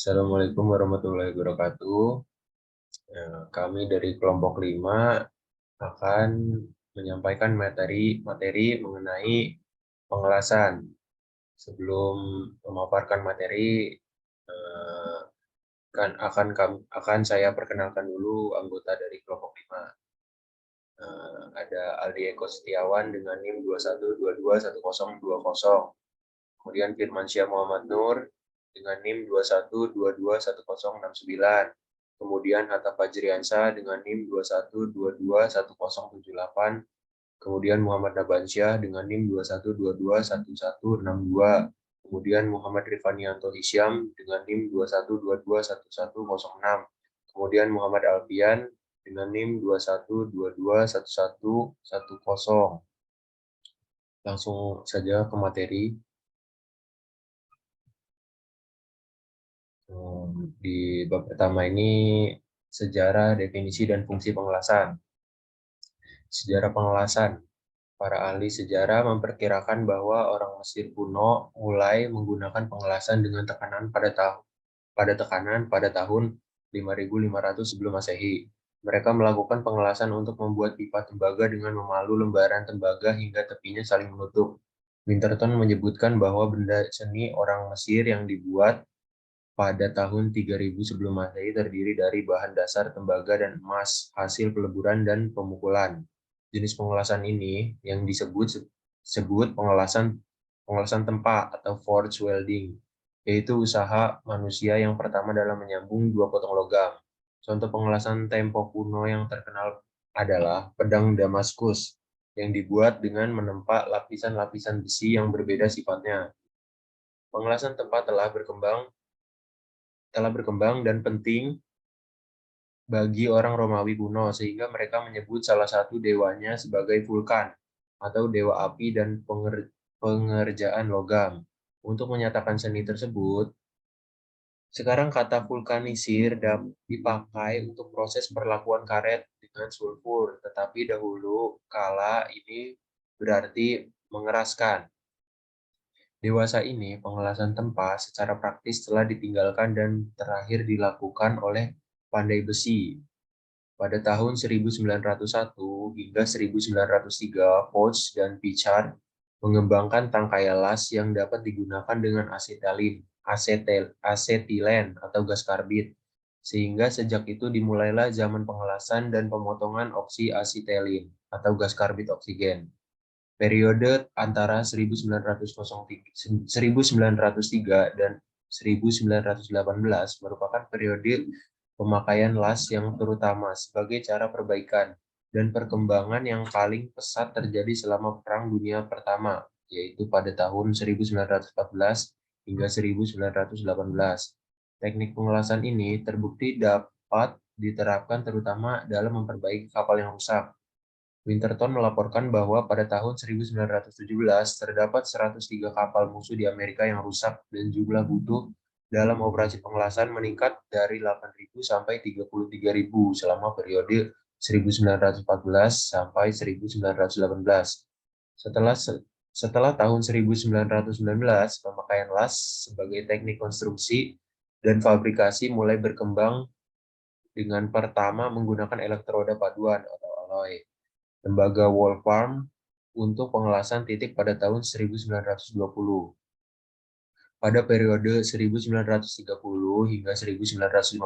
Assalamualaikum warahmatullahi wabarakatuh. Kami dari kelompok 5 akan menyampaikan materi mengenai pengelasan. Sebelum memaparkan materi, eh, akan saya perkenalkan dulu anggota dari kelompok 5. Ada Aldi Eko Setiawan dengan NIM 21221020. Kemudian Firmansyah Muhammad Nur dengan NIM 21221069. Kemudian Hatta Fajriansyah dengan NIM 21221078. Kemudian Muhammad Nabansyah dengan NIM 21221162. Kemudian Muhammad Rifanianto Hisyam dengan NIM 21221106. Kemudian Muhammad Alfian dengan NIM 21221110. Langsung saja ke materi. Di bab pertama ini sejarah, definisi, dan fungsi pengelasan. Sejarah pengelasan. Para ahli sejarah memperkirakan bahwa orang Mesir kuno mulai menggunakan pengelasan dengan tekanan pada tahun 5500 sebelum Masehi. Mereka melakukan pengelasan untuk membuat pipa tembaga dengan memalu lembaran tembaga hingga tepinya saling menutup. Winterton menyebutkan bahwa benda seni orang Mesir yang dibuat pada tahun 3000 sebelum Masehi terdiri dari bahan dasar tembaga dan emas, hasil peleburan dan pemukulan. Jenis pengelasan ini yang disebut pengelasan tempa atau forge welding, yaitu usaha manusia yang pertama dalam menyambung dua potong logam. Contoh pengelasan tempo kuno yang terkenal adalah pedang Damaskus yang dibuat dengan menempa lapisan-lapisan besi yang berbeda sifatnya. Pengelasan tempa telah berkembang dan penting bagi orang Romawi kuno, sehingga mereka menyebut salah satu dewanya sebagai Vulkan, atau dewa api dan pengerjaan logam. Untuk menyatakan seni tersebut, sekarang kata vulkanisir dipakai untuk proses perlakuan karet dengan sulfur, tetapi dahulu kala ini berarti mengeraskan. Dewasa ini, pengelasan tempa secara praktis telah ditinggalkan dan terakhir dilakukan oleh pandai besi. Pada tahun 1901 hingga 1903, Foch dan Pichard mengembangkan tangkai las yang dapat digunakan dengan asetilen atau gas karbit. Sehingga sejak itu dimulailah zaman pengelasan dan pemotongan oksiasetilin atau gas karbit oksigen. Periode antara 1903 dan 1918 merupakan periode pemakaian las yang terutama sebagai cara perbaikan dan perkembangan yang paling pesat terjadi selama Perang Dunia Pertama, yaitu pada tahun 1914 hingga 1918. Teknik pengelasan ini terbukti dapat diterapkan terutama dalam memperbaiki kapal yang rusak. Winterton melaporkan bahwa pada tahun 1917 terdapat 103 kapal musuh di Amerika yang rusak dan jumlah butuh dalam operasi pengelasan meningkat dari 8.000 sampai 33.000 selama periode 1914 sampai 1918. Setelah tahun 1919, pemakaian las sebagai teknik konstruksi dan fabrikasi mulai berkembang dengan pertama menggunakan elektroda paduan atau alloy. Lembaga Wolfram untuk pengelasan titik pada tahun 1920. Pada periode 1930 hingga 1950,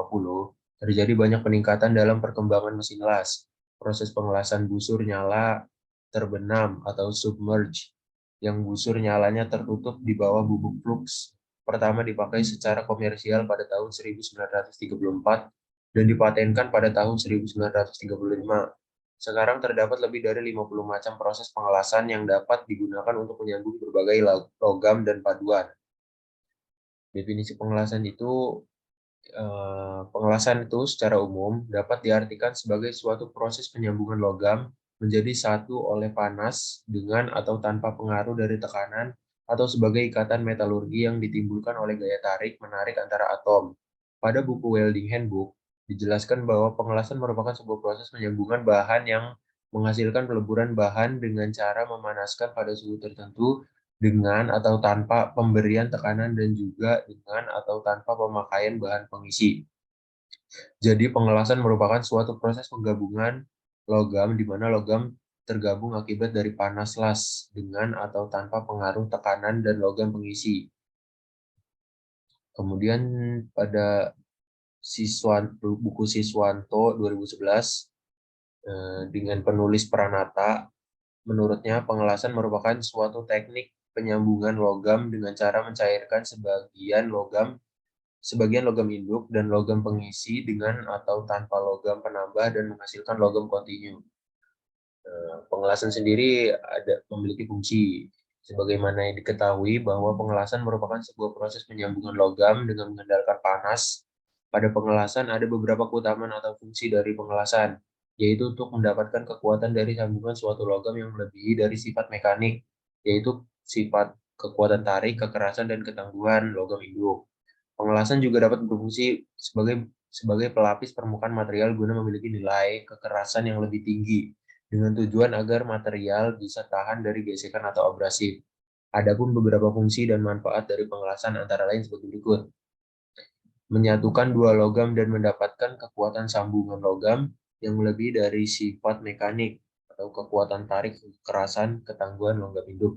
terjadi banyak peningkatan dalam perkembangan mesin las. Proses pengelasan busur nyala terbenam atau submerge, yang busur nyalanya tertutup di bawah bubuk flux, pertama dipakai secara komersial pada tahun 1934 dan dipatenkan pada tahun 1935. Sekarang terdapat lebih dari 50 macam proses pengelasan yang dapat digunakan untuk menyambung berbagai logam dan paduan. Definisi pengelasan itu, secara umum dapat diartikan sebagai suatu proses penyambungan logam menjadi satu oleh panas dengan atau tanpa pengaruh dari tekanan atau sebagai ikatan metalurgi yang ditimbulkan oleh gaya tarik-menarik antara atom. Pada buku Welding Handbook, dijelaskan bahwa pengelasan merupakan sebuah proses penyambungan bahan yang menghasilkan peleburan bahan dengan cara memanaskan pada suhu tertentu dengan atau tanpa pemberian tekanan dan juga dengan atau tanpa pemakaian bahan pengisi. Jadi pengelasan merupakan suatu proses penggabungan logam di mana logam tergabung akibat dari panas las dengan atau tanpa pengaruh tekanan dan logam pengisi. Kemudian pada buku Siswanto 2011 dengan penulis Pranata, menurutnya pengelasan merupakan suatu teknik penyambungan logam dengan cara mencairkan sebagian logam induk dan logam pengisi dengan atau tanpa logam penambah dan menghasilkan logam kontinu. Pengelasan sendiri memiliki fungsi. Sebagaimana yang diketahui bahwa pengelasan merupakan sebuah proses penyambungan logam dengan mengandalkan panas. Pada pengelasan ada beberapa keutamaan atau fungsi dari pengelasan, yaitu untuk mendapatkan kekuatan dari sambungan suatu logam yang melebihi dari sifat mekanik, yaitu sifat kekuatan tarik, kekerasan, dan ketangguhan logam induk. Pengelasan juga dapat berfungsi sebagai pelapis permukaan material guna memiliki nilai kekerasan yang lebih tinggi dengan tujuan agar material bisa tahan dari gesekan atau abrasi. Adapun beberapa fungsi dan manfaat dari pengelasan antara lain sebagai berikut. Menyatukan dua logam dan mendapatkan kekuatan sambungan logam yang lebih dari sifat mekanik atau kekuatan tarik, kekerasan, ketangguhan logam induk.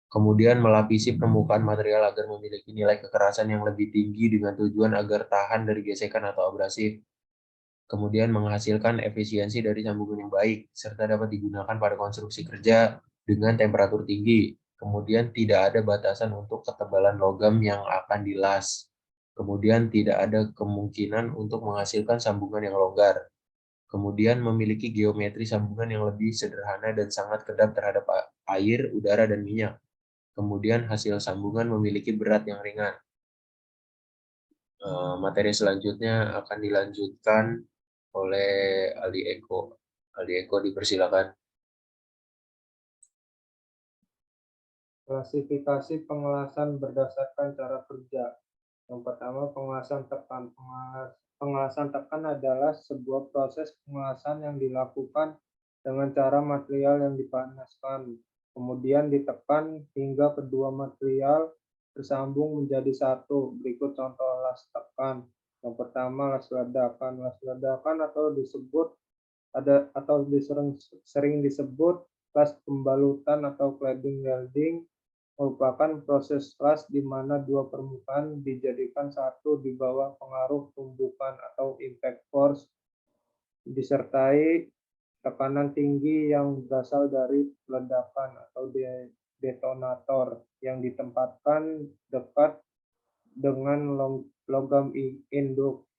Kemudian melapisi permukaan material agar memiliki nilai kekerasan yang lebih tinggi dengan tujuan agar tahan dari gesekan atau abrasi. Kemudian menghasilkan efisiensi dari sambungan yang baik, serta dapat digunakan pada konstruksi kerja dengan temperatur tinggi. Kemudian tidak ada batasan untuk ketebalan logam yang akan dilas. Kemudian tidak ada kemungkinan untuk menghasilkan sambungan yang longgar. Kemudian memiliki geometri sambungan yang lebih sederhana dan sangat kedap terhadap air, udara, dan minyak. Kemudian hasil sambungan memiliki berat yang ringan. Materi selanjutnya akan dilanjutkan oleh Ali Eko. Ali Eko dipersilakan. Klasifikasi pengelasan berdasarkan cara kerja. Yang pertama, pengelasan tekan. Pengelasan tekan adalah sebuah proses pengelasan yang dilakukan dengan cara material yang dipanaskan, kemudian ditekan hingga kedua material tersambung menjadi satu. Berikut contoh las tekan. Yang pertama, las ledakan. Las ledakan atau sering disebut las pembalutan atau cladding welding merupakan proses las di mana dua permukaan dijadikan satu di bawah pengaruh tumbukan atau impact force disertai tekanan tinggi yang berasal dari ledakan atau detonator yang ditempatkan dekat dengan logam induk.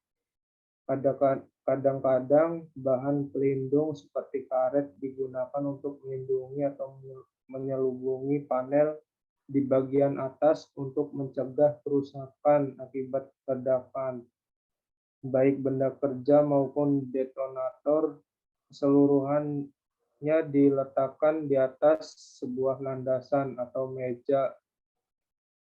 Kadang-kadang bahan pelindung seperti karet digunakan untuk melindungi atau menyelubungi panel di bagian atas untuk mencegah kerusakan akibat ledakan. Baik benda kerja maupun detonator keseluruhannya diletakkan di atas sebuah landasan atau meja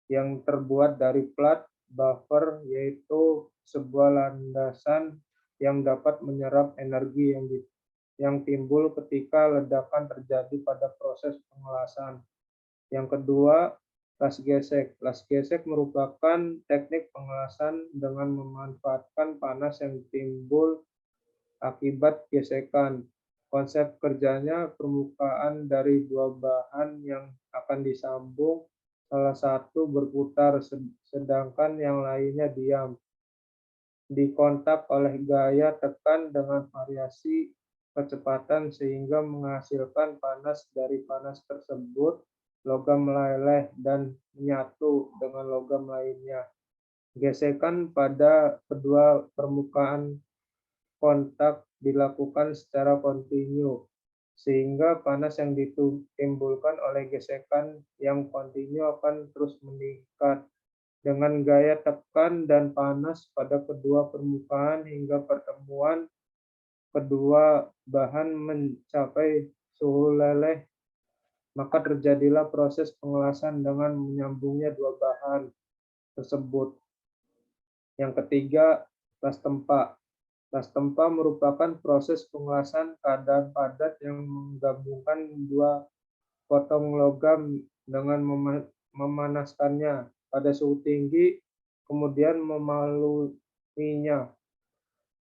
yang terbuat dari plat buffer, yaitu sebuah landasan yang dapat menyerap energi yang timbul ketika ledakan terjadi pada proses pengelasan. Yang kedua, las gesek. Las gesek merupakan teknik pengelasan dengan memanfaatkan panas yang timbul akibat gesekan. Konsep kerjanya permukaan dari dua bahan yang akan disambung, salah satu berputar sedangkan yang lainnya diam. Dikontak oleh gaya tekan dengan variasi kecepatan sehingga menghasilkan panas. Dari panas tersebut, logam meleleh dan menyatu dengan logam lainnya. Gesekan pada kedua permukaan kontak dilakukan secara kontinu, sehingga panas yang ditimbulkan oleh gesekan yang kontinu akan terus meningkat dengan gaya tekan dan panas pada kedua permukaan hingga pertemuan kedua bahan mencapai suhu leleh, maka terjadilah proses pengelasan dengan menyambungnya dua bahan tersebut. Yang ketiga, las tempa. Las tempa merupakan proses pengelasan keadaan padat yang menggabungkan dua potong logam dengan memanaskannya pada suhu tinggi, kemudian memaluinya.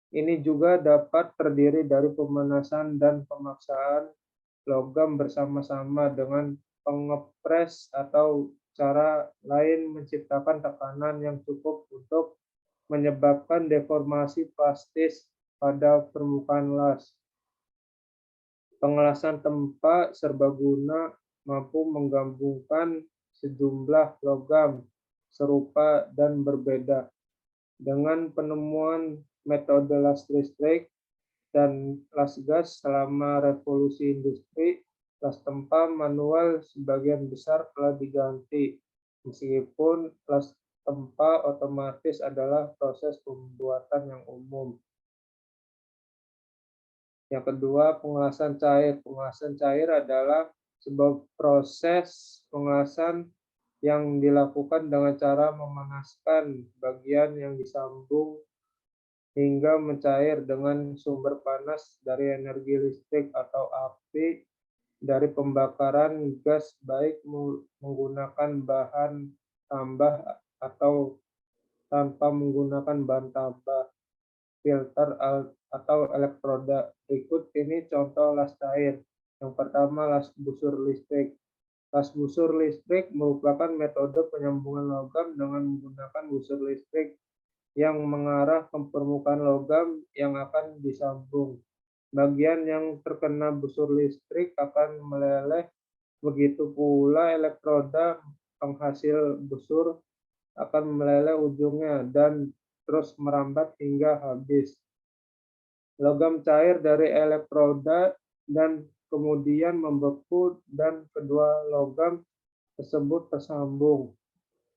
Ini juga dapat terdiri dari pemanasan dan pemaksaan logam bersama-sama dengan pengepres atau cara lain menciptakan tekanan yang cukup untuk menyebabkan deformasi plastis pada permukaan las. Pengelasan tempa serbaguna mampu menggabungkan sejumlah logam serupa dan berbeda. Dengan penemuan metode las listrik dan las gas selama revolusi industri, las tempa manual sebagian besar telah diganti, meskipun las tempa otomatis adalah proses pembuatan yang umum. Yang kedua, pengelasan cair. Pengelasan cair adalah sebuah proses pengelasan yang dilakukan dengan cara memanaskan bagian yang disambung hingga mencair dengan sumber panas dari energi listrik atau api dari pembakaran gas, baik menggunakan bahan tambah atau tanpa menggunakan bahan tambah, filter atau elektroda. Berikut ini contoh las cair. Yang pertama, las busur listrik. Las busur listrik merupakan metode penyambungan logam dengan menggunakan busur listrik yang mengarah ke permukaan logam yang akan disambung. Bagian yang terkena busur listrik akan meleleh, begitu pula elektroda penghasil busur akan meleleh ujungnya dan terus merambat hingga habis. Logam cair dari elektroda dan kemudian membeku dan kedua logam tersebut tersambung.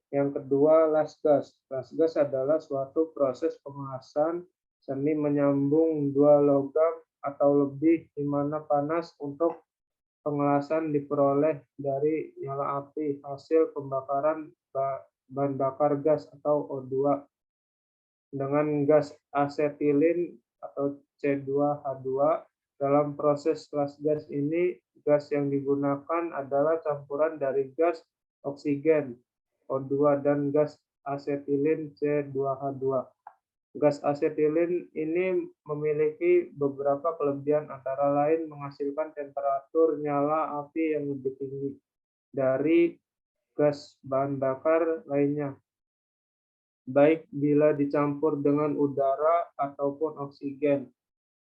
Yang kedua, las gas. Las gas adalah suatu proses pengelasan seni menyambung dua logam atau lebih di mana panas untuk pengelasan diperoleh dari nyala api hasil pembakaran bahan bakar gas atau O2 dengan gas asetilin atau C2H2. Dalam proses las gas ini, gas yang digunakan adalah campuran dari gas oksigen O2 dan gas asetilin C2H2. Gas asetilin ini memiliki beberapa kelebihan, antara lain menghasilkan temperatur nyala api yang lebih tinggi dari gas bahan bakar lainnya, baik bila dicampur dengan udara ataupun oksigen,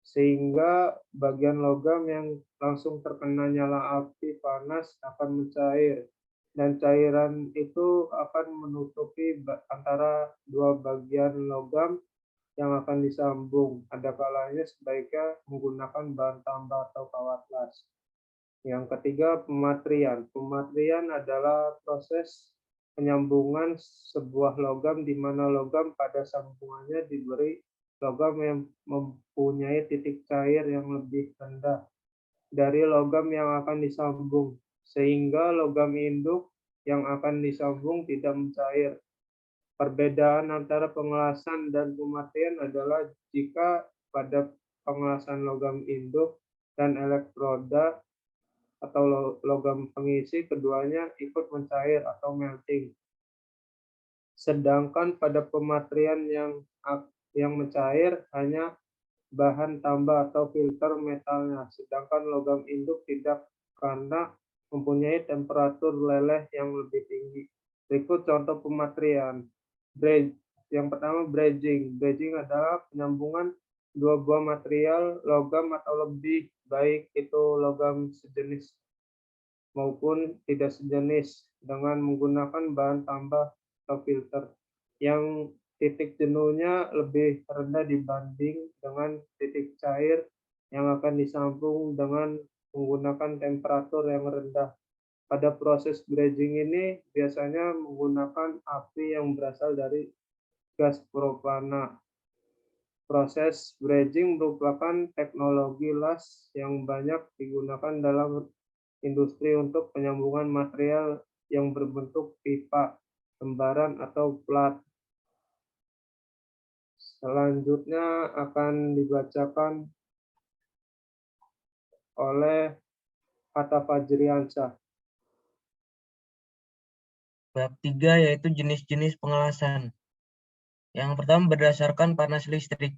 sehingga bagian logam yang langsung terkena nyala api panas akan mencair, dan cairan itu akan menutupi antara dua bagian logam yang akan disambung. Ada kalanya sebaiknya menggunakan bahan tambah atau kawat las. Yang ketiga, pematrian. Pematrian adalah proses penyambungan sebuah logam di mana logam pada sambungannya diberi logam yang mempunyai titik cair yang lebih rendah dari logam yang akan disambung, sehingga logam induk yang akan disambung tidak mencair. Perbedaan antara pengelasan dan pematrian adalah jika pada pengelasan logam induk dan elektroda atau logam pengisi, keduanya ikut mencair atau melting. Sedangkan pada pematrian yang mencair hanya bahan tambah atau filter metalnya, sedangkan logam induk tidak karena mempunyai temperatur leleh yang lebih tinggi. Berikut contoh pematrian. Yang pertama, bridging. Bridging adalah penyambungan dua buah material logam atau lebih, baik itu logam sejenis maupun tidak sejenis, dengan menggunakan bahan tambah atau filter yang titik jenuhnya lebih rendah dibanding dengan titik cair yang akan disambung dengan menggunakan temperatur yang rendah. Pada proses bridging ini biasanya menggunakan api yang berasal dari gas propana. Proses bridging merupakan teknologi las yang banyak digunakan dalam industri untuk penyambungan material yang berbentuk pipa, lembaran, atau plat. Selanjutnya akan dibacakan oleh Hatta Fajriansyah. Bab 3 yaitu jenis-jenis pengelasan. Yang pertama berdasarkan panas listrik.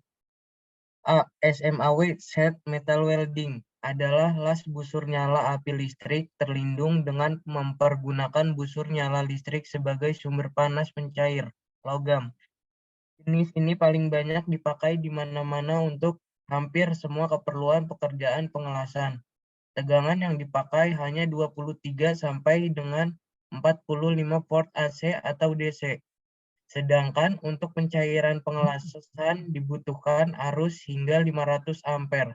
A. SMAW Set Metal Welding adalah las busur nyala api listrik terlindung dengan mempergunakan busur nyala listrik sebagai sumber panas pencair logam. Jenis ini paling banyak dipakai di mana-mana untuk hampir semua keperluan pekerjaan pengelasan. Tegangan yang dipakai hanya 23 sampai dengan 45 volt AC atau DC. Sedangkan untuk pencairan pengelasan dibutuhkan arus hingga 500 ampere.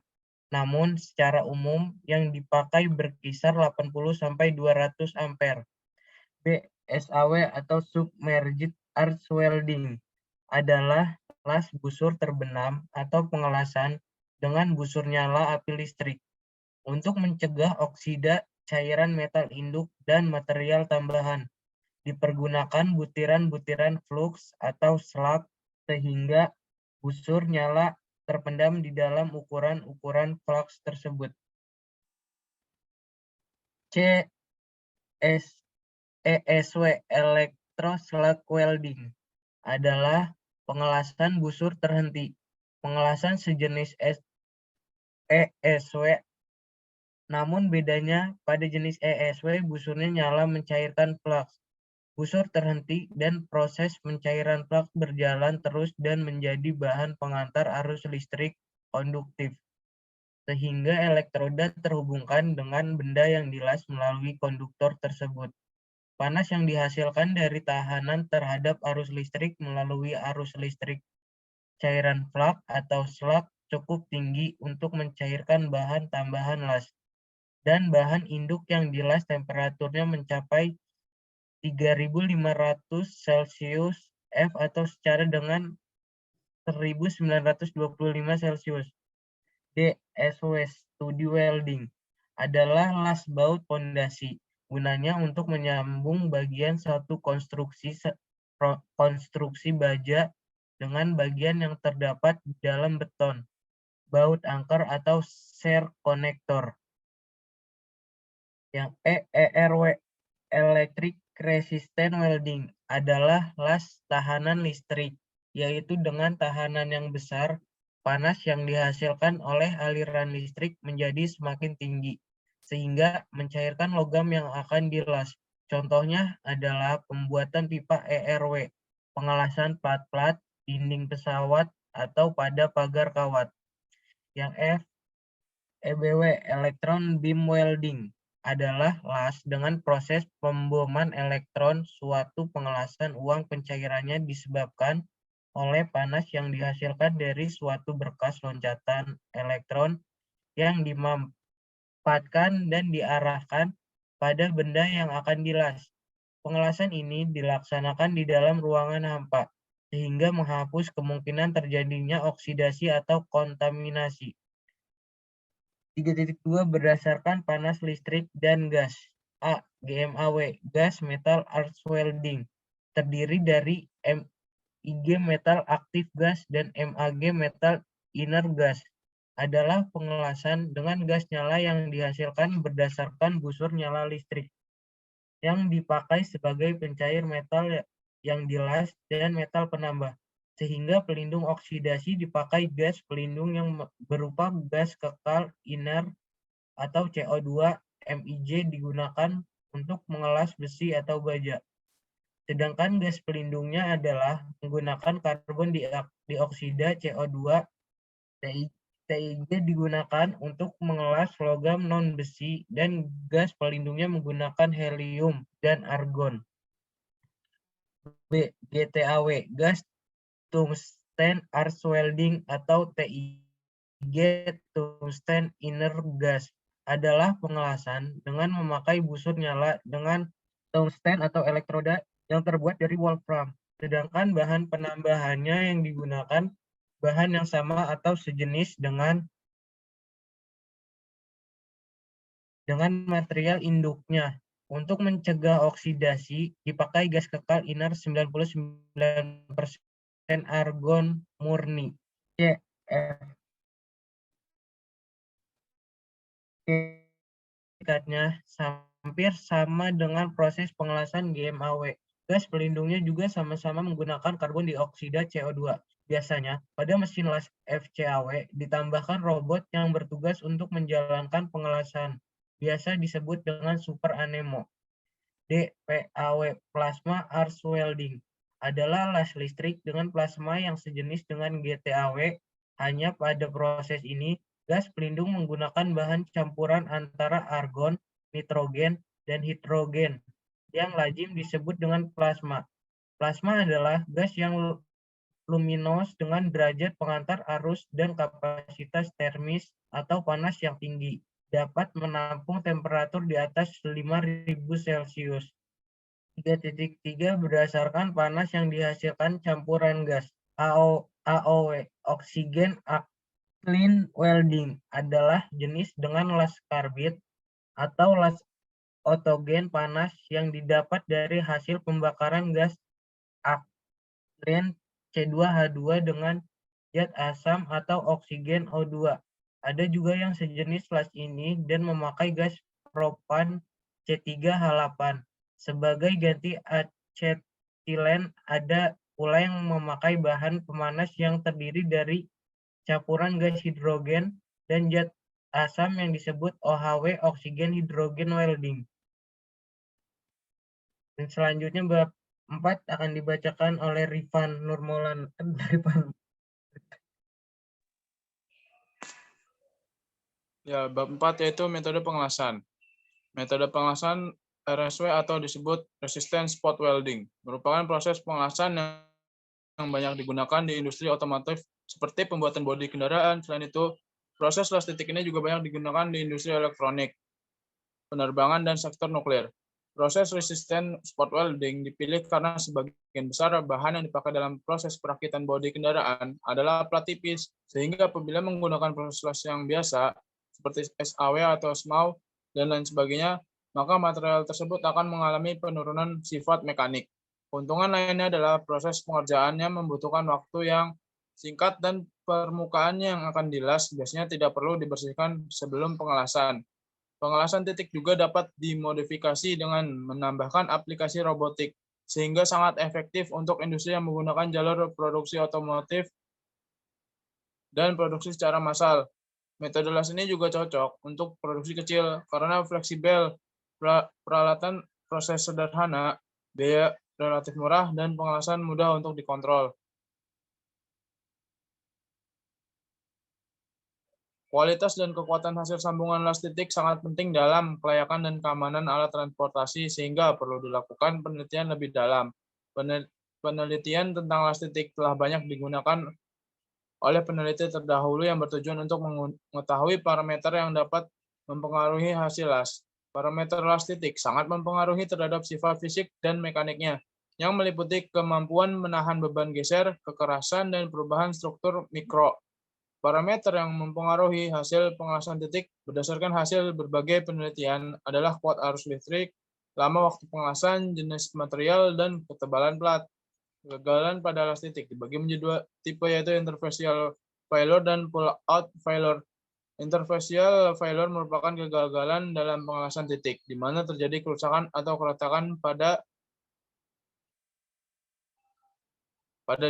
Namun secara umum yang dipakai berkisar 80 sampai 200 ampere. B. SAW atau Submerged Arch Welding adalah las busur terbenam atau pengelasan dengan busur nyala api listrik untuk mencegah oksida cairan metal induk dan material tambahan. Dipergunakan butiran-butiran flux atau slag sehingga busur nyala terpendam di dalam ukuran-ukuran flux tersebut. C. ESW Electro Slag Welding adalah pengelasan busur terhenti. Pengelasan sejenis ESW, namun bedanya pada jenis ESW busurnya nyala mencairkan flux. Busur terhenti dan proses pencairan flux berjalan terus dan menjadi bahan pengantar arus listrik konduktif, sehingga elektroda terhubungkan dengan benda yang dilas melalui konduktor tersebut. Panas yang dihasilkan dari tahanan terhadap arus listrik melalui arus listrik cairan flux atau slag cukup tinggi untuk mencairkan bahan tambahan las, dan bahan induk yang dilas temperaturnya mencapai 3.500 Celcius F atau secara dengan 1.925 Celcius. D. SW Studi Welding adalah las baut pondasi. Gunanya untuk menyambung bagian satu konstruksi baja dengan bagian yang terdapat di dalam beton, baut angker atau share connector. Yang ERW Electric Resistant Welding adalah las tahanan listrik, yaitu dengan tahanan yang besar, panas yang dihasilkan oleh aliran listrik menjadi semakin tinggi, sehingga mencairkan logam yang akan dilas. Contohnya adalah pembuatan pipa ERW, pengelasan plat-plat, dinding pesawat, atau pada pagar kawat. Yang F, EBW Electron Beam Welding adalah las dengan proses pemboman elektron. Suatu pengelasan uang pencairannya disebabkan oleh panas yang dihasilkan dari suatu berkas loncatan elektron yang dimampatkan dan diarahkan pada benda yang akan dilas. Pengelasan ini dilaksanakan di dalam ruangan hampa, sehingga menghapus kemungkinan terjadinya oksidasi atau kontaminasi. 3.2 berdasarkan panas listrik dan gas. A. GMAW, Gas Metal Arch Welding, terdiri dari MIG Metal Active Gas dan MAG Metal Inner Gas. Adalah pengelasan dengan gas nyala yang dihasilkan berdasarkan busur nyala listrik, yang dipakai sebagai pencair metal yang dilas dan metal penambah. Sehingga pelindung oksidasi dipakai gas pelindung yang berupa gas kekal inert atau CO2 MIG digunakan untuk mengelas besi atau baja. Sedangkan gas pelindungnya adalah menggunakan karbon dioksida CO2. TIG digunakan untuk mengelas logam non-besi dan gas pelindungnya menggunakan helium dan argon. B. GTAW, Gas Tungsten Arch Welding atau TIG Tungsten Inner Gas adalah pengelasan dengan memakai busur nyala dengan tungsten atau elektroda yang terbuat dari wolfram. Sedangkan bahan penambahannya yang digunakan bahan yang sama atau sejenis dengan material induknya. Untuk mencegah oksidasi, dipakai gas kekal inert 99% argon murni. Hampir sama dengan proses pengelasan GMAW. gas pelindungnya juga sama-sama menggunakan karbon dioksida CO2. Biasanya, pada mesin las FCAW ditambahkan robot yang bertugas untuk menjalankan pengelasan. Biasa disebut dengan super anemo. DPAW, plasma arc welding, adalah las listrik dengan plasma yang sejenis dengan GTAW. Hanya pada proses ini, gas pelindung menggunakan bahan campuran antara argon, nitrogen, dan hidrogen yang lazim disebut dengan plasma. Plasma adalah gas yang luminos dengan derajat pengantar arus dan kapasitas termis atau panas yang tinggi. Dapat menampung temperatur di atas 5.000 Celcius. 3.3 berdasarkan panas yang dihasilkan campuran gas. AOW, oksigen clean welding, adalah jenis dengan las karbit atau las otogen panas yang didapat dari hasil pembakaran gas aren C2H2 dengan zat asam atau oksigen O2. Ada juga yang sejenis las ini dan memakai gas propan C3H8. Sebagai ganti asetilen, ada pula yang memakai bahan pemanas yang terdiri dari campuran gas hidrogen dan zat asam yang disebut OHW, oksigen hidrogen welding. Dan selanjutnya bab 4 akan dibacakan oleh Rifan Nurmolan. Ya, bab 4 yaitu metode pengelasan. Metode pengelasan RSW atau disebut resistance spot welding merupakan proses pengelasan yang banyak digunakan di industri otomotif seperti pembuatan bodi kendaraan. Selain itu, proses las titik ini juga banyak digunakan di industri elektronik, penerbangan, dan sektor nuklir. Proses resistant spot welding dipilih karena sebagian besar bahan yang dipakai dalam proses perakitan bodi kendaraan adalah plat tipis, sehingga apabila menggunakan proses las yang biasa, seperti SAW atau SMAW, dan lain sebagainya, maka material tersebut akan mengalami penurunan sifat mekanik. Keuntungan lainnya adalah proses pengerjaannya membutuhkan waktu yang singkat dan permukaan yang akan dilas biasanya tidak perlu dibersihkan sebelum pengelasan. Pengelasan titik juga dapat dimodifikasi dengan menambahkan aplikasi robotik, sehingga sangat efektif untuk industri yang menggunakan jalur produksi otomotif dan produksi secara massal. Metode las ini juga cocok untuk produksi kecil karena fleksibel, peralatan proses sederhana, biaya relatif murah, dan pengelasan mudah untuk dikontrol. Kualitas dan kekuatan hasil sambungan las titik sangat penting dalam kelayakan dan keamanan alat transportasi, sehingga perlu dilakukan penelitian lebih dalam. Penelitian tentang las titik telah banyak digunakan oleh peneliti terdahulu yang bertujuan untuk mengetahui parameter yang dapat mempengaruhi hasil las. Parameter las titik sangat mempengaruhi terhadap sifat fisik dan mekaniknya, yang meliputi kemampuan menahan beban geser, kekerasan, dan perubahan struktur mikro. Parameter yang mempengaruhi hasil pengelasan titik berdasarkan hasil berbagai penelitian adalah kuat arus listrik, lama waktu pengelasan, jenis material, dan ketebalan plat. Kegagalan pada las titik dibagi menjadi dua tipe, yaitu interfacial failure dan pull-out failure. Interfacial failure merupakan kegagalan dalam pengelasan titik, di mana terjadi kerusakan atau keretakan pada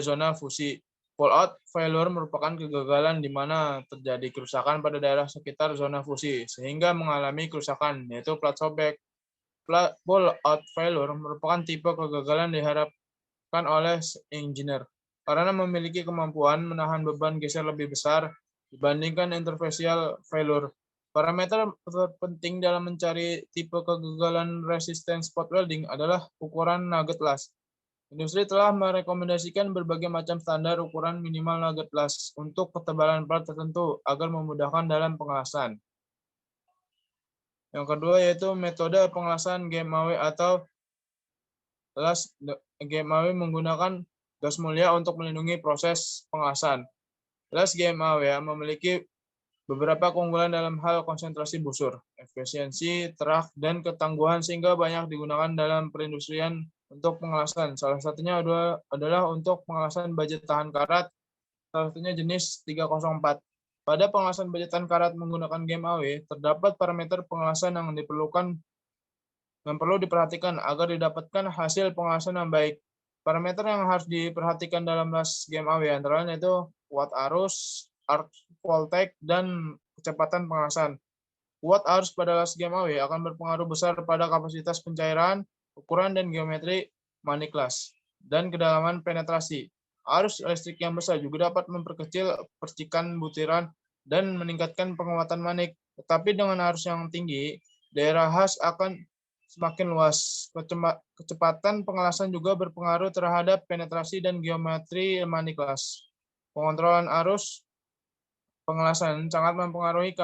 zona fusi. Pull-out failure merupakan kegagalan di mana terjadi kerusakan pada daerah sekitar zona fusi, sehingga mengalami kerusakan, yaitu plat sobek. Pull-out failure merupakan tipe kegagalan diharapkan oleh engineer karena memiliki kemampuan menahan beban geser lebih besar dibandingkan interfacial failure. Parameter terpenting dalam mencari tipe kegagalan resistant spot welding adalah ukuran nugget las. Industri telah merekomendasikan berbagai macam standar ukuran minimal nugget las untuk ketebalan plat tertentu agar memudahkan dalam pengelasan. Yang kedua yaitu metode pengelasan GMAW atau las GMAW menggunakan gas mulia untuk melindungi proses pengelasan. Las GMAW memiliki beberapa keunggulan dalam hal konsentrasi busur, efisiensi, terak, dan ketangguhan sehingga banyak digunakan dalam perindustrian untuk pengelasan. Salah satunya adalah untuk pengelasan baja tahan karat, salah satunya jenis 304. Pada pengelasan baja tahan karat menggunakan GMAW, terdapat parameter pengelasan yang diperlukan yang perlu diperhatikan agar didapatkan hasil pengelasan yang baik. Parameter yang harus diperhatikan dalam las GMAW antara lain yaitu kuat arus, arc voltage, dan kecepatan pengelasan. Kuat arus pada las GMAW akan berpengaruh besar pada kapasitas pencairan, ukuran dan geometri manik las, dan kedalaman penetrasi. Arus listrik yang besar juga dapat memperkecil percikan butiran dan meningkatkan penguatan manik. Tetapi dengan arus yang tinggi, daerah khas akan semakin luas. Kecepatan pengelasan juga berpengaruh terhadap penetrasi dan geometri manik las. Pengontrolan arus pengelasan sangat mempengaruhi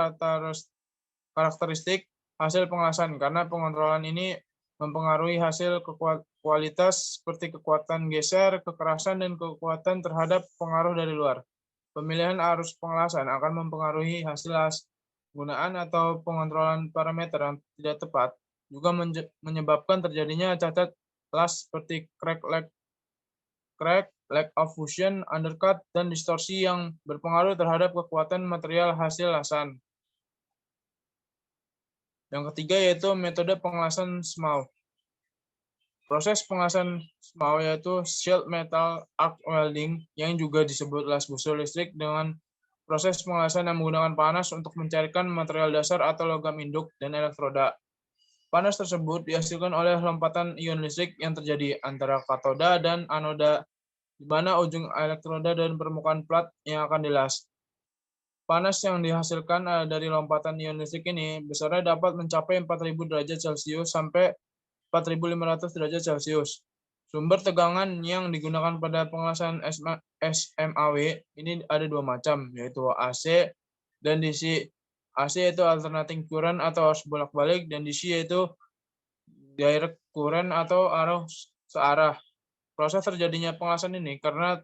karakteristik hasil pengelasan karena pengontrolan ini mempengaruhi hasil kualitas seperti kekuatan geser, kekerasan, dan kekuatan terhadap pengaruh dari luar. Pemilihan arus pengelasan akan mempengaruhi hasil las. Penggunaan atau pengontrolan parameter yang tidak tepat juga menyebabkan terjadinya cacat las seperti crack, lack of fusion, undercut, dan distorsi yang berpengaruh terhadap kekuatan material hasil lasan. Yang ketiga yaitu metode pengelasan SMAW. Proses pengelasan SMAW yaitu shield metal arc welding yang juga disebut las busur listrik dengan proses pengelasan yang menggunakan panas untuk mencairkan material dasar atau logam induk dan elektroda. Panas tersebut dihasilkan oleh lompatan ion listrik yang terjadi antara katoda dan anoda, di mana ujung elektroda dan permukaan plat yang akan dilas. Panas yang dihasilkan dari lompatan ion listrik ini besarnya dapat mencapai 4.000 derajat Celcius sampai 4.500 derajat Celcius. Sumber tegangan yang digunakan pada pengelasan SMAW ini ada dua macam, yaitu AC dan DC. AC yaitu alternating current atau arus bolak-balik, dan DC yaitu direct current atau arus searah. Proses terjadinya pengelasan ini karena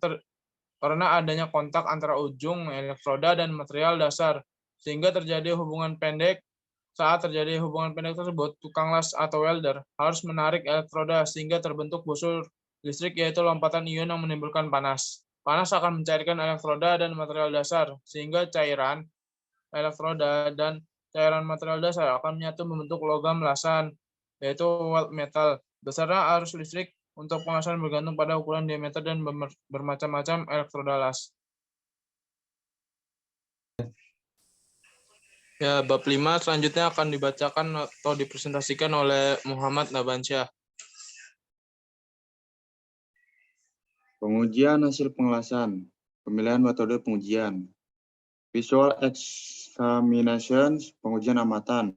adanya kontak antara ujung elektroda dan material dasar, sehingga terjadi hubungan pendek. Saat terjadi hubungan pendek tersebut, tukang las atau welder harus menarik elektroda sehingga terbentuk busur listrik, yaitu lompatan ion yang menimbulkan panas. Panas akan mencairkan elektroda dan material dasar, sehingga cairan elektroda dan cairan material dasar akan menyatu membentuk logam lasan, yaitu weld metal. Besarnya arus listrik untuk pengelasan bergantung pada ukuran diameter dan bermacam-macam elektroda las. Ya, bab 5 selanjutnya akan dibacakan atau dipresentasikan oleh Muhammad Nabansyah. Pengujian hasil pengelasan, pemilihan metode pengujian. Visual examination, pengujian amatan.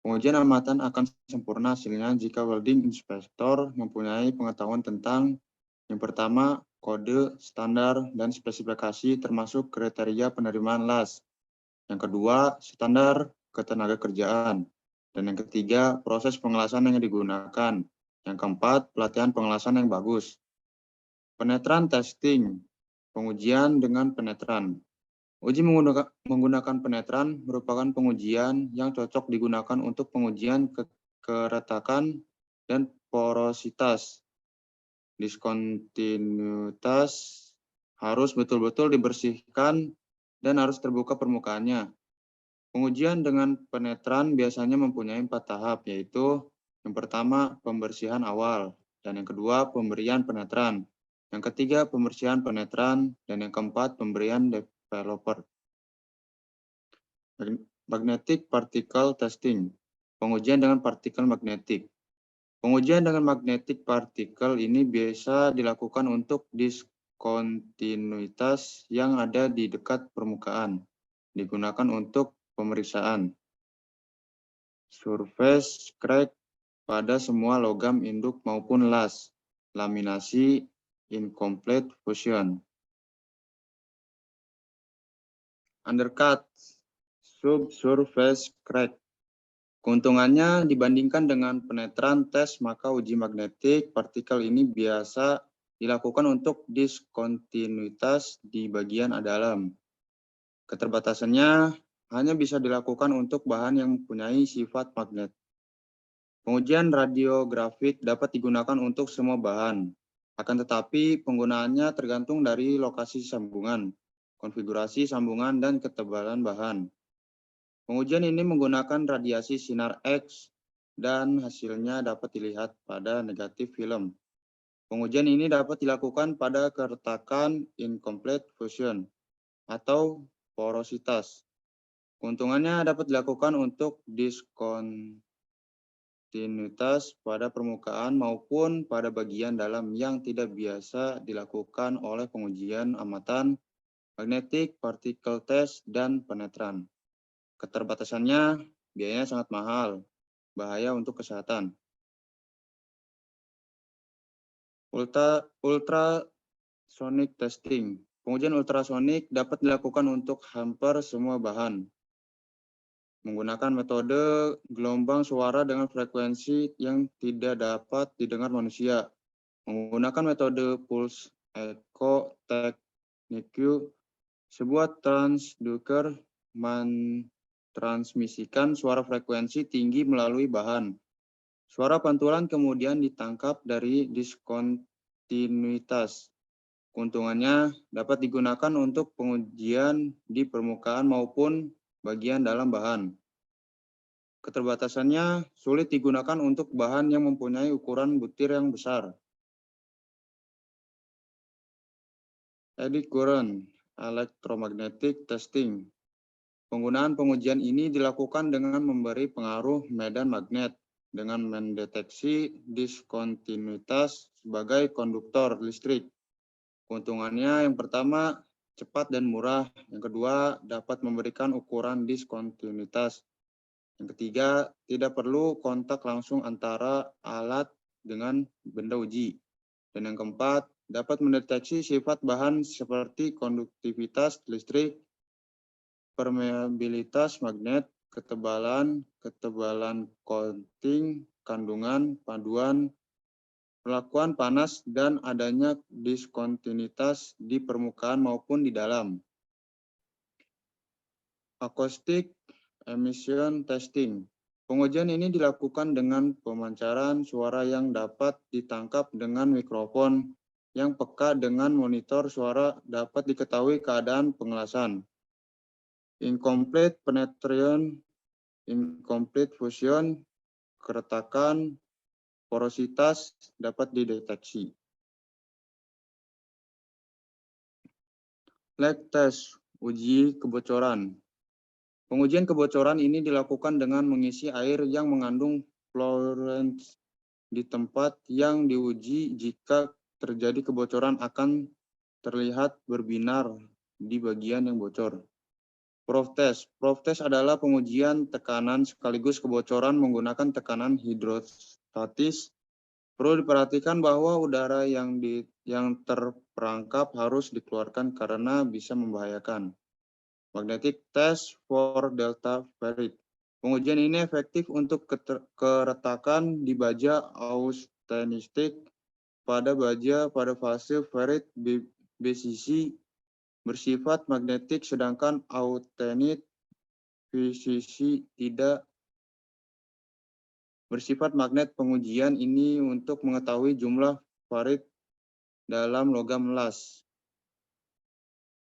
Pengujian amatan akan sempurna hasilnya jika welding inspector mempunyai pengetahuan tentang yang pertama, kode, standar, dan spesifikasi termasuk kriteria penerimaan las. Yang kedua, standar ketenaga kerjaan. Dan yang ketiga, proses pengelasan yang digunakan. Yang keempat, pelatihan pengelasan yang bagus. Penetran testing, pengujian dengan penetran. Uji menggunakan penetran merupakan pengujian yang cocok digunakan untuk pengujian keretakan dan porositas. Diskontinuitas harus betul-betul dibersihkan dan harus terbuka permukaannya. Pengujian dengan penetran biasanya mempunyai 4 tahap, yaitu yang pertama pembersihan awal, dan yang kedua pemberian penetran, yang ketiga pembersihan penetran, dan yang keempat pemberian developer. Magnetic particle testing, pengujian dengan partikel magnetik. Pengujian dengan magnetic particle ini biasa dilakukan untuk diskontinuitas yang ada di dekat permukaan, digunakan untuk pemeriksaan surface crack pada semua logam induk maupun las, laminasi, incomplete fusion. Undercut, subsurface crack. Keuntungannya dibandingkan dengan penetran tes, maka uji magnetik partikel ini biasa dilakukan untuk diskontinuitas di bagian dalam. Keterbatasannya hanya bisa dilakukan untuk bahan yang mempunyai sifat magnet. Pengujian radiografik dapat digunakan untuk semua bahan, akan tetapi penggunaannya tergantung dari lokasi sambungan, konfigurasi sambungan, dan ketebalan bahan. Pengujian ini menggunakan radiasi sinar X dan hasilnya dapat dilihat pada negatif film. Pengujian ini dapat dilakukan pada keretakan incomplete fusion atau porositas. Keuntungannya dapat dilakukan untuk diskontinuitas pada permukaan maupun pada bagian dalam yang tidak biasa dilakukan oleh pengujian amatan, magnetic particle test, dan penetran. Keterbatasannya, biayanya sangat mahal, bahaya untuk kesehatan. Ultrasonic testing. Pengujian ultrasonik dapat dilakukan untuk hampir semua bahan. Menggunakan metode gelombang suara dengan frekuensi yang tidak dapat didengar manusia. Menggunakan metode pulse echo technique, sebuah transducer mentransmisikan suara frekuensi tinggi melalui bahan. Suara pantulan kemudian ditangkap dari diskontinuitas. Keuntungannya dapat digunakan untuk pengujian di permukaan maupun bagian dalam bahan. Keterbatasannya sulit digunakan untuk bahan yang mempunyai ukuran butir yang besar. Eddy Current electromagnetic testing. Penggunaan pengujian ini dilakukan dengan memberi pengaruh medan magnet dengan mendeteksi diskontinuitas sebagai konduktor listrik. Keuntungannya yang pertama, cepat dan murah. Yang kedua, dapat memberikan ukuran diskontinuitas. Yang ketiga, tidak perlu kontak langsung antara alat dengan benda uji. Dan yang keempat, dapat mendeteksi sifat bahan seperti konduktivitas listrik, permeabilitas magnet, ketebalan coating, kandungan, paduan, perlakuan panas, dan adanya diskontinuitas di permukaan maupun di dalam. Acoustic emission testing. Pengujian ini dilakukan dengan pemancaran suara yang dapat ditangkap dengan mikrofon yang peka dengan monitor suara dapat diketahui keadaan pengelasan. Incomplete penetration, incomplete fusion, keretakan, porositas dapat dideteksi. Leak test, uji kebocoran. Pengujian kebocoran ini dilakukan dengan mengisi air yang mengandung fluoride di tempat yang diuji. Jika terjadi kebocoran akan terlihat berbinar di bagian yang bocor. Proof test. Proof test adalah pengujian tekanan sekaligus kebocoran menggunakan tekanan hidrostatis. Perlu diperhatikan bahwa udara yang terperangkap harus dikeluarkan karena bisa membahayakan. Magnetic test for delta ferrite. Pengujian ini efektif untuk keretakan di baja austenistik pada baja pada fase ferrite BCC bersifat magnetik, sedangkan austenit BCC tidak bersifat magnet. Pengujian ini untuk mengetahui jumlah ferrite dalam logam las.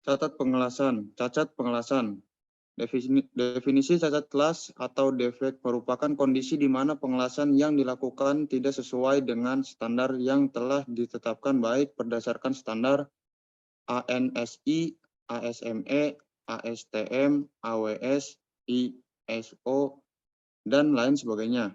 Cacat pengelasan. Definisi cacat las atau defek merupakan kondisi di mana pengelasan yang dilakukan tidak sesuai dengan standar yang telah ditetapkan baik berdasarkan standar ANSI, ASME, ASTM, AWS, ISO, dan lain sebagainya.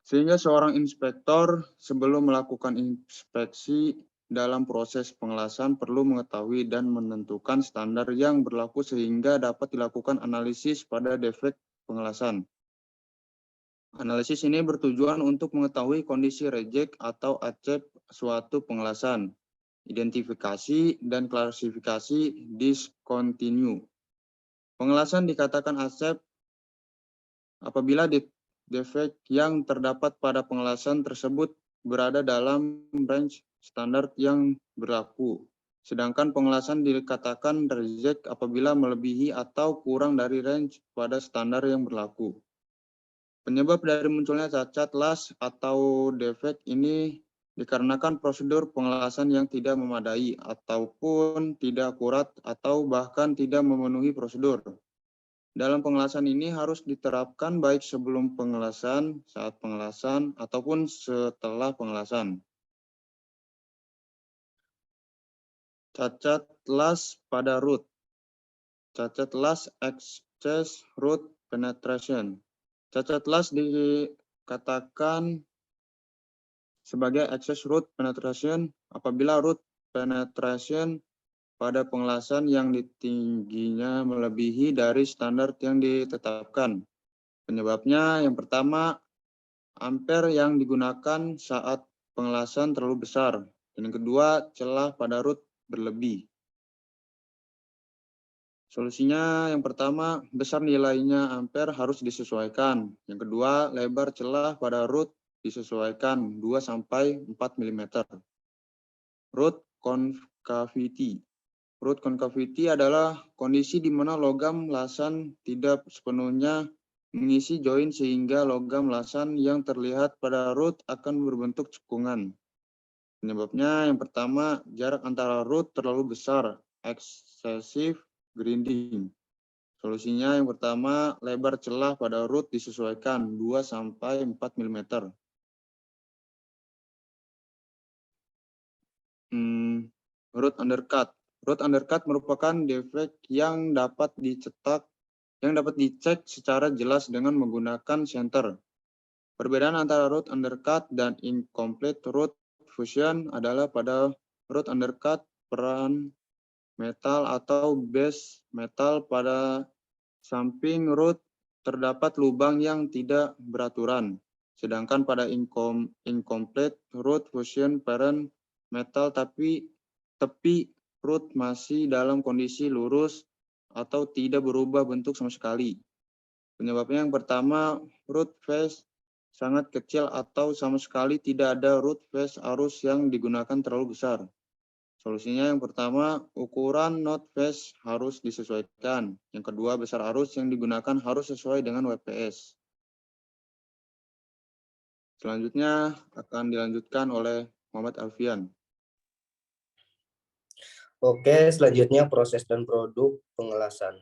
Sehingga seorang inspektor sebelum melakukan inspeksi dalam proses pengelasan perlu mengetahui dan menentukan standar yang berlaku sehingga dapat dilakukan analisis pada defek pengelasan. Analisis ini bertujuan untuk mengetahui kondisi reject atau acep suatu pengelasan, identifikasi dan klasifikasi discontinue. Pengelasan dikatakan acep apabila defek yang terdapat pada pengelasan tersebut berada dalam range standar yang berlaku. Sedangkan pengelasan dikatakan reject apabila melebihi atau kurang dari range pada standar yang berlaku. Penyebab dari munculnya cacat las atau defek ini dikarenakan prosedur pengelasan yang tidak memadai ataupun tidak akurat atau bahkan tidak memenuhi prosedur. dalam pengelasan ini harus diterapkan baik sebelum pengelasan, saat pengelasan, ataupun setelah pengelasan. Cacat las pada root. Cacat las excess root penetration. Cacat las dikatakan sebagai excess root penetration apabila root penetration pada pengelasan yang tingginya melebihi dari standar yang ditetapkan. Penyebabnya yang pertama, ampere yang digunakan saat pengelasan terlalu besar. Dan yang kedua, celah pada root berlebih. Solusinya yang pertama, besar nilainya ampere harus disesuaikan. Yang kedua, lebar celah pada root disesuaikan 2-4 mm. Root concavity. Root concavity adalah kondisi di mana logam lasan tidak sepenuhnya mengisi join sehingga logam lasan yang terlihat pada root akan berbentuk cekungan. Penyebabnya yang pertama, jarak antara root terlalu besar, excessive grinding. Solusinya yang pertama, lebar celah pada root disesuaikan 2-4 mm. Root undercut. Root undercut merupakan defek yang dapat dicek secara jelas dengan menggunakan senter. Perbedaan antara root undercut dan incomplete root fusion adalah pada root undercut peran metal atau base metal pada samping root terdapat lubang yang tidak beraturan. Sedangkan pada incomplete root fusion parent metal tapi tepi root masih dalam kondisi lurus atau tidak berubah bentuk sama sekali. Penyebabnya yang pertama, root face sangat kecil atau sama sekali tidak ada root face arus yang digunakan terlalu besar. Solusinya yang pertama, ukuran node face harus disesuaikan. Yang kedua, besar arus yang digunakan harus sesuai dengan WPS. Selanjutnya akan dilanjutkan oleh Muhammad Alfian. Oke, selanjutnya proses dan produk pengelasan.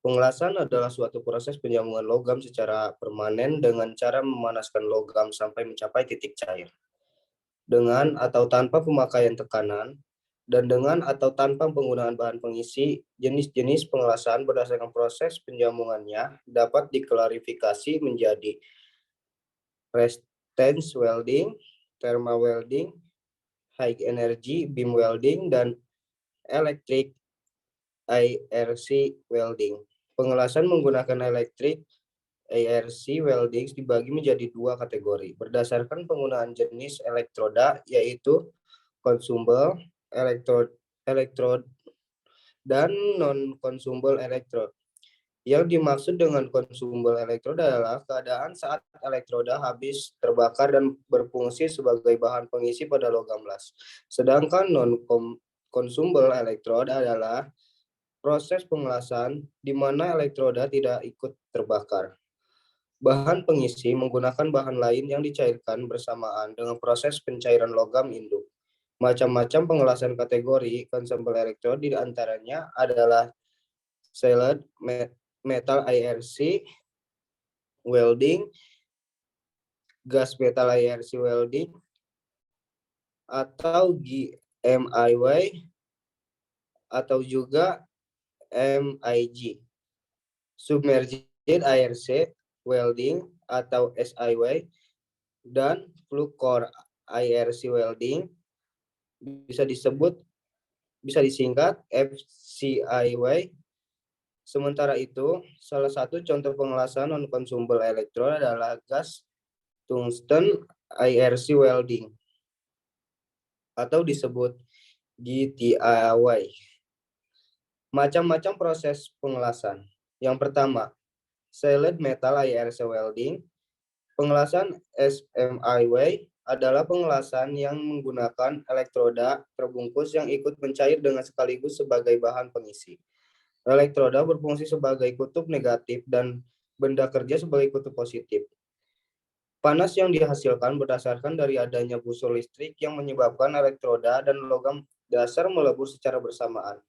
Pengelasan adalah suatu proses penjamungan logam secara permanen dengan cara memanaskan logam sampai mencapai titik cair. Dengan atau tanpa pemakaian tekanan, dan dengan atau tanpa penggunaan bahan pengisi, jenis-jenis pengelasan berdasarkan proses penjamungannya dapat diklarifikasi menjadi resistance welding, thermal welding, high energy beam welding, dan electric IRC welding. Pengelasan menggunakan electric IRC welding dibagi menjadi dua kategori berdasarkan penggunaan jenis elektroda, yaitu consumable electrode dan non-consumable electrode. Yang dimaksud dengan consumable electrode adalah keadaan saat elektroda habis terbakar dan berfungsi sebagai bahan pengisi pada logam las. Sedangkan non-consumable electrode adalah proses pengelasan di mana elektroda tidak ikut terbakar. Bahan pengisi menggunakan bahan lain yang dicairkan bersamaan dengan proses pencairan logam induk. Macam-macam pengelasan kategori consumable electrode di antaranya adalah solid metal IRC welding, gas metal IRC welding, atau GMIW, atau juga MIG. Submerged IRC welding atau SIW, dan flux core IRC welding bisa disingkat FCIW. Sementara itu, salah satu contoh pengelasan non-consumable electrode adalah gas tungsten IRC welding atau disebut GTIW. Macam-macam proses pengelasan. Yang pertama, solid metal IRC welding. Pengelasan SMIW adalah pengelasan yang menggunakan elektroda terbungkus yang ikut mencair dengan sekaligus sebagai bahan pengisi. Elektroda berfungsi sebagai kutub negatif dan benda kerja sebagai kutub positif. Panas yang dihasilkan berdasarkan dari adanya busur listrik yang menyebabkan elektroda dan logam dasar melebur secara bersamaan.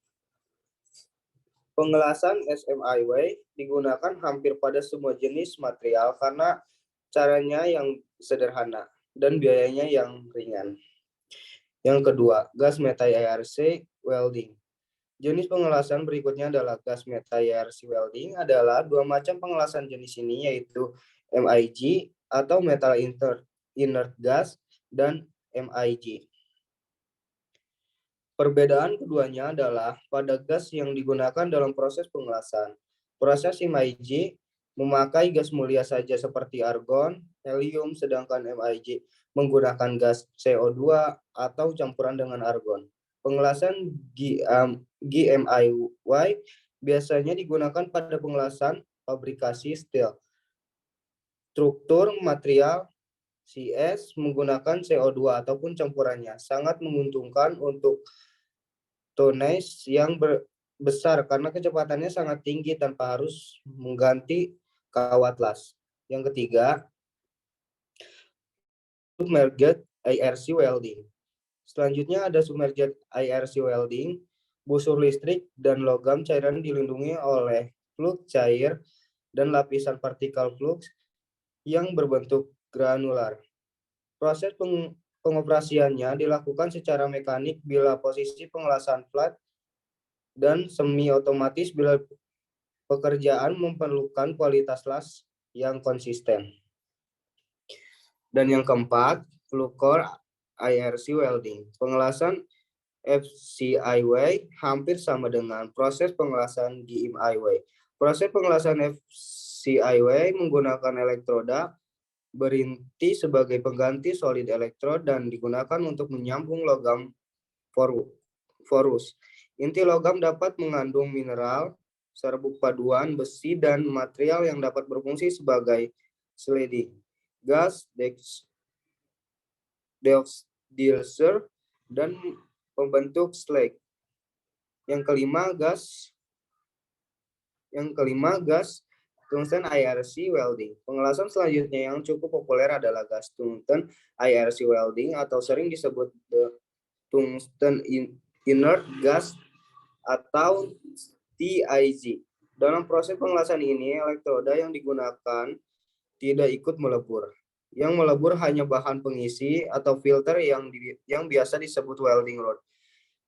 Pengelasan SMIW digunakan hampir pada semua jenis material karena caranya yang sederhana dan biayanya yang ringan. Yang kedua, gas meta-IRC welding. Jenis pengelasan berikutnya adalah gas meta-IRC welding adalah dua macam pengelasan jenis ini, yaitu MIG atau metal inert gas dan MIG. Perbedaan keduanya adalah pada gas yang digunakan dalam proses pengelasan. Proses MIG memakai gas mulia saja seperti argon, helium, sedangkan MIG menggunakan gas CO2 atau campuran dengan argon. Pengelasan GMIY biasanya digunakan pada pengelasan fabrikasi steel. Struktur material CS menggunakan CO2 ataupun campurannya sangat menguntungkan untuk tonnage yang besar karena kecepatannya sangat tinggi tanpa harus mengganti kawat las. Yang ketiga, submerged IRC welding. Selanjutnya ada submerged IRC welding. Busur listrik dan logam cairan dilindungi oleh flux cair dan lapisan partikel flux yang berbentuk granular. Proses pengoperasiannya dilakukan secara mekanik bila posisi pengelasan flat dan semi otomatis bila pekerjaan memerlukan kualitas las yang konsisten. Dan yang keempat, flue-core IRC welding. Pengelasan FCIW hampir sama dengan proses pengelasan GMIW. Proses pengelasan FCIW menggunakan elektroda berinti sebagai pengganti solid elektrod dan digunakan untuk menyambung logam porus. Inti logam dapat mengandung mineral, serbuk paduan, besi, dan material yang dapat berfungsi sebagai sliding, gas, deoxydiesel, dan pembentuk slag. Yang kelima, gas tungsten IRC welding. Pengelasan selanjutnya yang cukup populer adalah gas tungsten IRC welding atau sering disebut tungsten inert gas atau TIG. Dalam proses pengelasan ini, elektroda yang digunakan tidak ikut melebur. Yang melebur hanya bahan pengisi atau filter yang biasa disebut welding rod.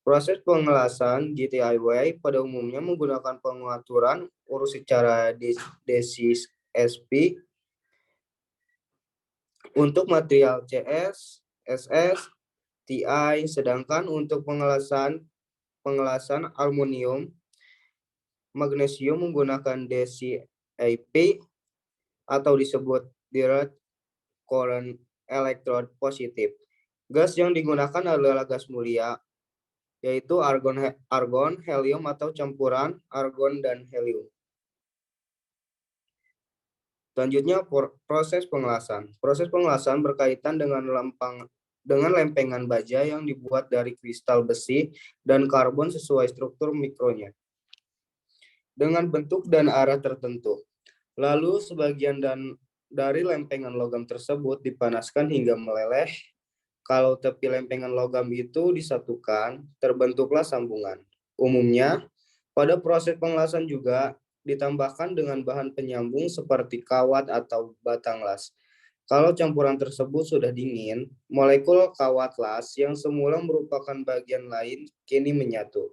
Proses pengelasan GTIW pada umumnya menggunakan pengaturan urus secara DCSP untuk material CS, SS, TI, sedangkan untuk pengelasan aluminium, magnesium menggunakan DCAP atau disebut direct current electrode positif. Gas yang digunakan adalah gas mulia, yaitu argon, helium atau campuran argon dan helium. Selanjutnya proses pengelasan. Proses pengelasan berkaitan dengan lempengan baja yang dibuat dari kristal besi dan karbon sesuai struktur mikronya dengan bentuk dan arah tertentu. Lalu sebagian dari lempengan logam tersebut dipanaskan hingga meleleh. Kalau tepi lempengan logam itu disatukan, terbentuklah sambungan. Umumnya, pada proses pengelasan juga ditambahkan dengan bahan penyambung seperti kawat atau batang las. Kalau campuran tersebut sudah dingin, molekul kawat las yang semula merupakan bagian lain kini menyatu.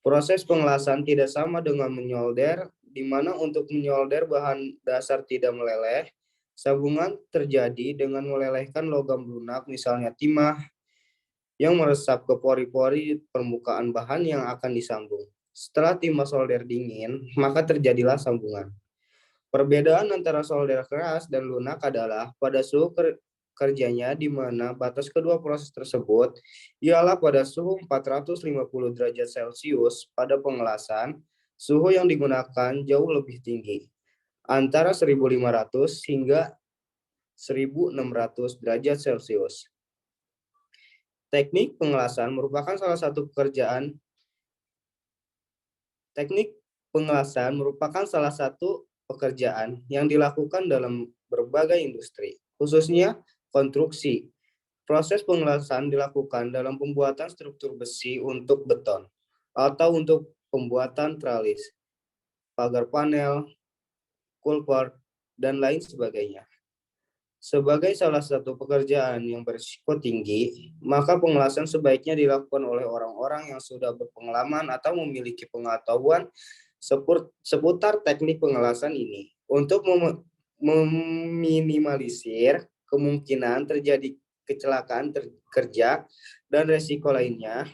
Proses pengelasan tidak sama dengan menyolder, di mana untuk menyolder bahan dasar tidak meleleh. Sambungan terjadi dengan melelehkan logam lunak, misalnya timah, yang meresap ke pori-pori permukaan bahan yang akan disambung. Setelah timah solder dingin, maka terjadilah sambungan. Perbedaan antara solder keras dan lunak adalah pada suhu kerjanya, di mana batas kedua proses tersebut ialah pada suhu 450 derajat Celcius. Pada pengelasan, suhu yang digunakan jauh lebih tinggi, antara 1500 hingga 1600 derajat Celcius. Teknik pengelasan merupakan salah satu pekerjaan. Teknik pengelasan merupakan salah satu pekerjaan yang dilakukan dalam berbagai industri, khususnya konstruksi. Proses pengelasan dilakukan dalam pembuatan struktur besi untuk beton atau untuk pembuatan tralis. pagar panel, culvert, dan lain sebagainya. Sebagai salah satu pekerjaan yang berisiko tinggi, maka pengelasan sebaiknya dilakukan oleh orang-orang yang sudah berpengalaman atau memiliki pengetahuan seputar teknik pengelasan ini. Untuk meminimalisir kemungkinan terjadi kecelakaan kerja dan risiko lainnya,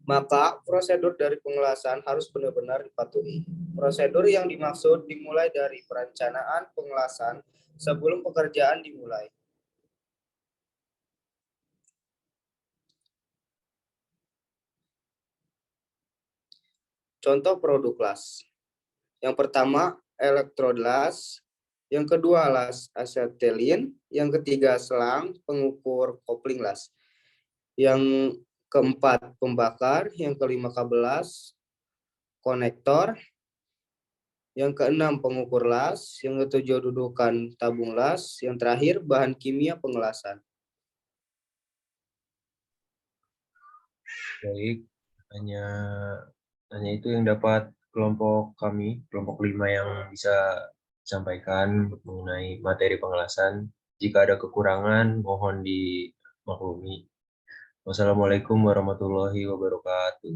maka prosedur dari pengelasan harus benar-benar dipatuhi. Prosedur yang dimaksud dimulai dari perencanaan pengelasan sebelum pekerjaan dimulai. Contoh produk las. Yang pertama, elektrod las. Yang kedua, las asetilin. Yang ketiga, selang pengukur kopling las. Yang keempat, pembakar. Yang kelima, kabel las, konektor. Yang keenam, pengukur las. Yang ketujuh, dudukan tabung las. Yang terakhir, bahan kimia pengelasan. Baik, hanya itu yang dapat kelompok kami, kelompok 5 yang bisa disampaikan mengenai materi pengelasan. Jika ada kekurangan, mohon dimaklumi. Wassalamualaikum warahmatullahi wabarakatuh.